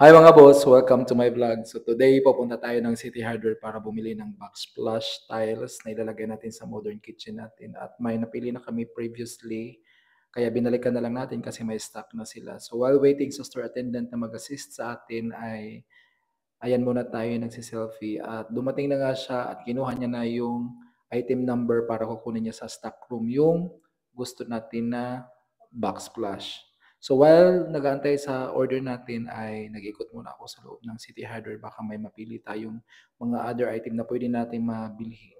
Hi mga boss, welcome to my vlog. So today pupunta tayo ng City Hardware para bumili ng backsplash tiles na ilalagay natin sa modern kitchen natin. At may napili na kami previously, kaya binalikan na lang natin kasi may stock na sila. So while waiting sa store attendant na mag-assist sa atin ay ayan muna tayo nagsi-selfie at dumating na nga siya at kinuha niya na yung item number para kukunin niya sa stock room yung gusto natin na backsplash. So while nag-aantay sa order natin ay nag-ikot muna ako sa loob ng City Hardware baka may mapili tayong mga other item na pwede natin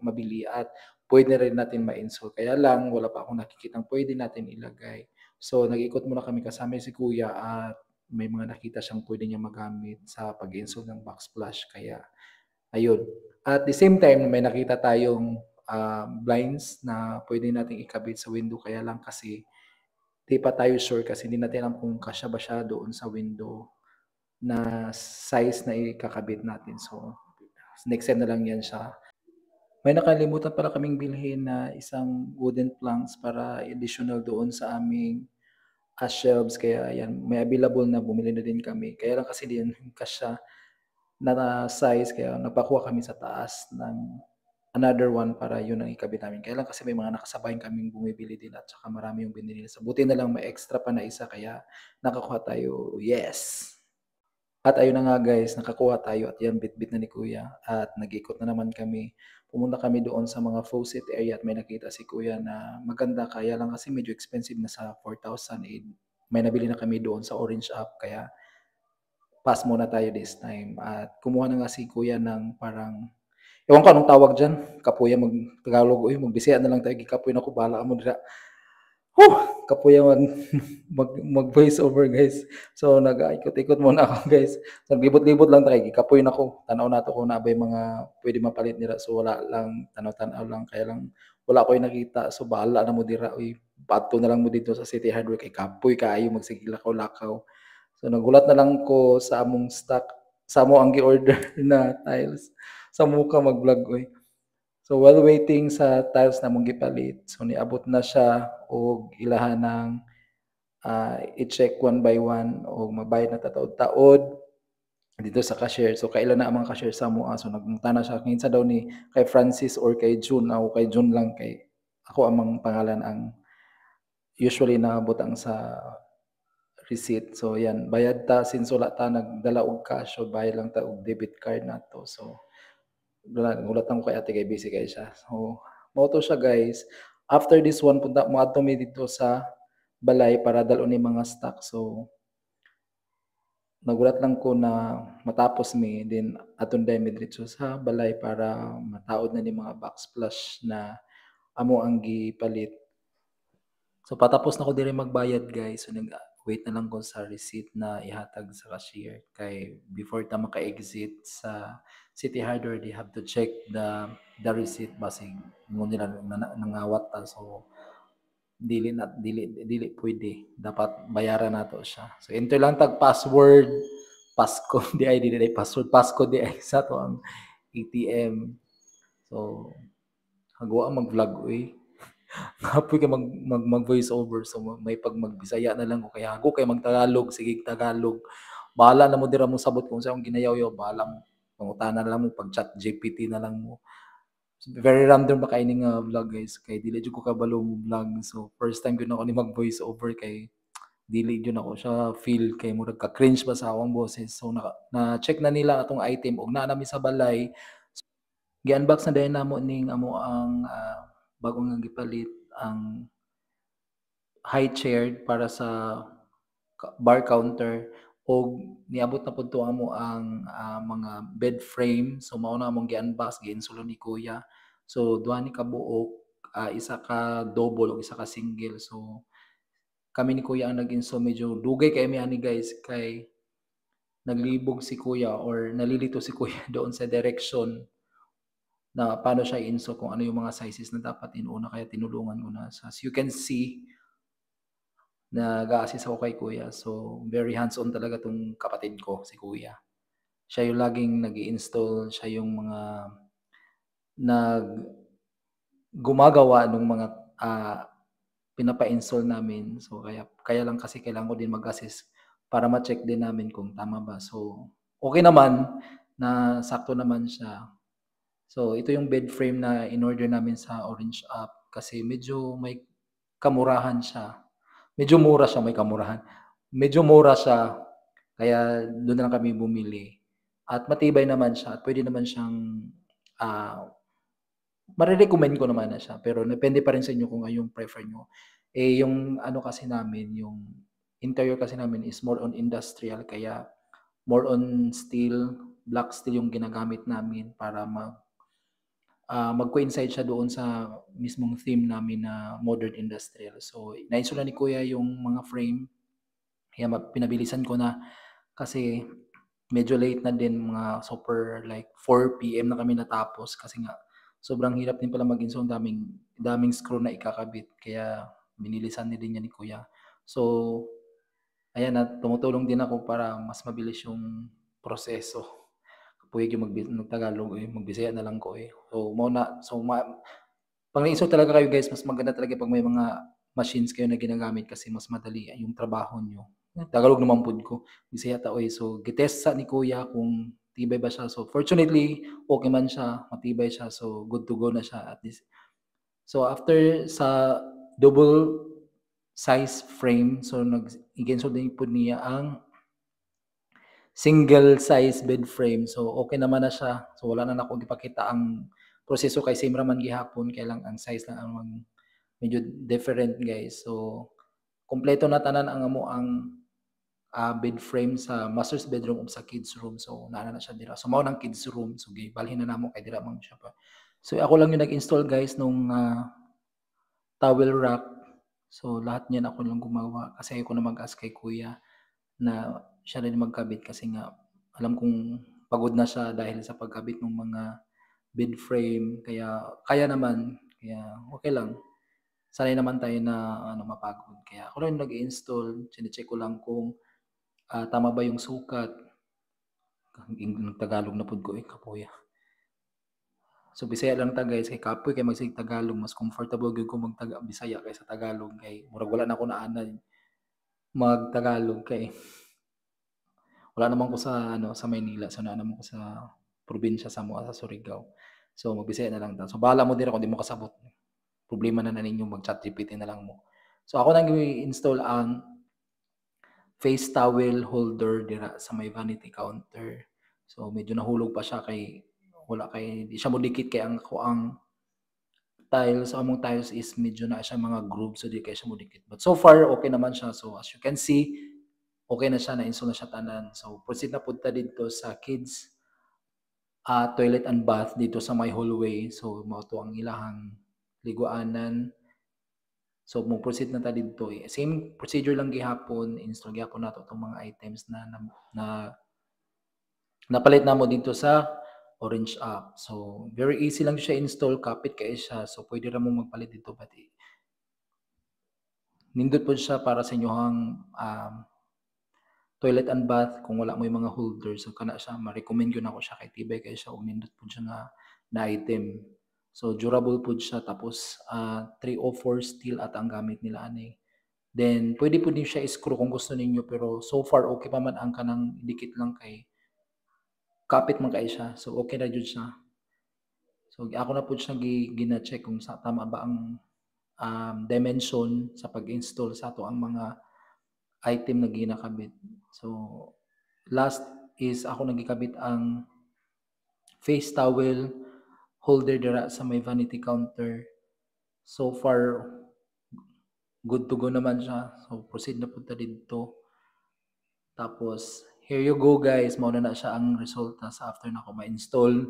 mabili at pwede rin natin ma-install. Kaya lang wala pa akong nakikitang pwede natin ilagay. So nag-ikot muna kami kasama si Kuya at may mga nakita siyang pwede niya magamit sa pag-install ng backsplash kaya ayun. At the same time may nakita tayong, blinds na pwede nating ikabit sa window kaya lang kasi 'di pa tayo sure kasi hindi natin alam kung kasya ba siya doon sa window na size na ikakabit natin. So, next time na lang 'yan siya. May nakalimutan pala kaming bilhin na isang wooden planks para additional doon sa aming shelves kaya ayan, may available na bumili na din kami. Kaya lang kasi 'di yan kasya na size kaya nagpakuha kami sa taas ng another one para yun ang ikabit namin. Kaya lang kasi may mga nakasabay kaming bumibili din at saka marami yung binili. So buti na lang may extra pa na isa kaya nakakuha tayo. Yes! At ayun na nga guys, nakakuha tayo at yan bitbit na ni Kuya at nag-ikot na naman kami. Pumunta kami doon sa mga faucet area at may nakita si Kuya na maganda kaya lang kasi medyo expensive na sa 4,000 eh. May nabili na kami doon sa Orange app kaya pass muna tayo this time. At kumuha na nga si Kuya ng parang, ewan ko anong tawag diyan, kapuya mag-Tagalog, uy magbisaya na lang tayo gikapoy nako bahala ka mo dira. Kapuya mag-voice over guys. So nag-ikot-ikot muna ako guys. So naglibot-libot lang tayo gikapoy nako. Tanaw nato kung nabay mga pwede mapalit nila. So wala lang, tanaw-tanaw lang kaya lang wala ko'y nakita. So bahala na mo dira, uy padto na lang mo dito sa City Hardware kay kapoy kaayo magsige lakaw-lakaw. So nagulat na lang ko sa among stock, sa amo ang gi-order na tiles. Sa mo ka mag-vlog oy. So while waiting sa tiles na mong gipalit, so niabot na siya og ilaha ng, i-check one by one og magbayad na taod-taod dito sa cashier. So kaila na ang mga cashier sa amoa, so nagmungtana siya kinsa daw ni kay Francis or kay June, ako kay June lang kay ako amang pangalan ang usually nabutang sa receipt. So yan, bayad ta since wala ta nagdala og cash, so bayad lang ta og debit card nato. So wala, nagulatan ko kay ate kay busy kay siya. So mao to siya guys. After this one punta moadto mi dito sa balay para dalon ni mga stock. So nagulat lang ko na matapos mi then aton mi diretso sa balay para mataod na ni mga backsplash na amo ang gipalit. So patapos na ko diri magbayad guys, so nag-wait na lang ko sa receipt na ihatag sa cashier kay before ta maka-exit sa City Hardware they have to check the receipt basig mo nila nangawat ta so dili pwede dapat bayaran nato siya. So enter lang tag password, passcode di ay dili password, passcode di ay sa to ang ATM. So hagwa mag-vlog uy. Hapoy ka mag-voice over so may pag magbisaya na lang ko kaya ako kay mag-Tagalog sige Tagalog. Bahala na mo dira mo sabot kung sa akong ginayaw-yaw bahala mo. Pangutana na lang mo pag chat GPT na lang mo. Very random ba kay ning vlog guys kay dili jud ko kabalo mo vlog so first time gyud ako ni mag-voice over kay dili gyud ako siya feel kay murag ka-cringe ba sa akong boses so na-check na nila atong item ug naa nami sa balay. Gi-unbox na dayon namo ning amo ang bago nga gipalit ang high chair para sa bar counter og niabot na pud to amo ang mga bed frame so mao na among gi-unbox gi-install ni Kuya. So duha ni kabuok, isa ka double ug isa ka single. So kami ni Kuya ang nag-install medyo dugay kay mi ani guys kay naglibog si Kuya or nalilito si Kuya doon sa direction na paano siya i-install kung ano yung mga sizes na dapat inuuna kaya tinulungan ko na siya. As you can see, nag-a-assist ako kay Kuya. So, very hands-on talaga 'tong kapatid ko, si Kuya. Siya yung laging nag-i-install, siya yung mga nag gumagawa nung mga, pinapa-install namin. So, kaya kaya lang kasi kailangan ko din mag-assist para ma-check din namin kung tama ba. So, okey naman na sakto naman siya. So, ito yung bed frame na in-order namin sa Orange app kasi medyo may kamurahan siya. Medyo mura siya, may kamurahan. Medyo mura siya kaya dun na lang kami bumili at matibay naman siya at puwede naman siyang, ah mare-recommend ko naman na siya, pero depende pa rin sa inyo kung ano yung prefer niyo. Eh, yung ano kasi namin, yung interior kasi namin is more on industrial kaya more on steel, black steel yung ginagamit namin para mag-coincide siya doon sa mismong theme namin na modern industrial. So, na-install ni kuya yung mga frame, kaya pinabilisan ko na kasi medyo late na din, mga super like 4 PM na kami natapos kasi nga sobrang hirap din pala mag-install, daming daming screw na ikakabit kaya binilisan din niya ni kuya. So, ayan at tumutulong din ako para mas mabilis yung proseso. Puwede yung mag-Tagalog, eh, mag-Bisaya na lang ko, eh. So, mao na so 'pag nag-install talaga kayo guys, mas maganda talaga 'pag may mga machines kayo na ginagamit kasi mas madali yung trabaho niyo. Tagalog naman pud ko, Bisaya ta oy. So, gitest sa ni kuya kung tibay ba siya. So, fortunately, okey man siya, matibay siya. So, good to go na siya at least. So, after sa double size frame, so i-install din pud niya ang single size bed frame. So, okey naman na siya. So, wala na akong ipakita ang proseso kay same ra man gihapon kaya lang ang size lang ang medyo different guys. So, kumpleto na tanan ang amoang, bed frame sa master's bedroom ug sa kids room. So, naa na siya dira. So, mao ng kids room. So, gibalhin na namo kay dira man siya pa. So, ako lang yung nag-install guys nung, towel rack. So, lahat niyan ako lang gumawa kasi ayoko na mag-ask kay kuya na siya rin magkabit kasi nga alam kong pagod na siya dahil sa pagkabit ng mga bed frame kaya kaya naman, kaya okey lang. Sanay naman tayo na ano, mapagod kaya ako lang nag-i-install, chine-check ko lang kung, tama ba yung sukat. Tagalog na pud ko, eh, kapuya. So, Bisaya lang ta guys, kay kapoy kay magsig Tagalog, mas comfortable gyud ko Bisaya kaysa Tagalog kay murag wala na ako naanad mag-Tagalog kay wala naman ko sa ano, sa Maynila, so naa naman ko sa probinsya sa Moa, sa Surigao. So, mag-Bisaya na lang ta. So, bahala mo dira kung di mo kasabot, problema na ninyo, mag-ChatGPT na lang mo. So, ako nang i-install ang face towel holder dira sa may vanity counter. So, medyo nahulog pa siya kay wala kay di siya modikit kay ang ako ang tiles, among tiles is medyo na siya mga groove so di kay siya modikit. But so far, okay naman siya. So, as you can see, okay na siya, na-install na siya tanan. So, proceed na pud ta didto sa kids, toilet and bath dito sa my hallway. So, mao to ang ilahang liguanan. So, mo-proceed na ta didto, eh. Same procedure lang gihapon, install gyapon nato itong mga items na na napalit namo dito sa Orange app. So, very easy lang siya install, kapit kayo siya. So, pwede ra mo magpalit dito pati. Nindot po siya para sa inyohang toilet and bath kung wala mo yung mga holder. So, kana siya, ma-recommend ko na ko siya kay tibay kayo siya kung nindot po siya na item. So, durable po siya. Tapos, 304 steel at ang gamit nila ani. Then, pwede po din siya i-screw kung gusto ninyo. Pero, so far, okay pa man ang kanang dikit lang kay kapit man kayo siya. So, okay na jud siya. So, ako na po siya gina-check kung tama ba ang dimension sa pag-install sa ato ang mga item na ginakabit. So, last is ako nagikabit ang face towel holder dira sa may vanity counter. So far, good to go naman siya. So, proceed na punta dito. Tapos, here you go guys. Mauna na siya ang resulta sa after na ako ma-install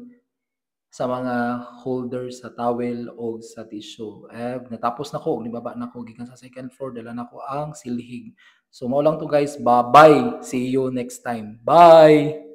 sa mga holder sa towel o sa tissue. Natapos na ko, nibaba na ko gikan sa second floor, dala na ko ang silhig. So mao lang to guys. Bye-bye. See you next time. Bye.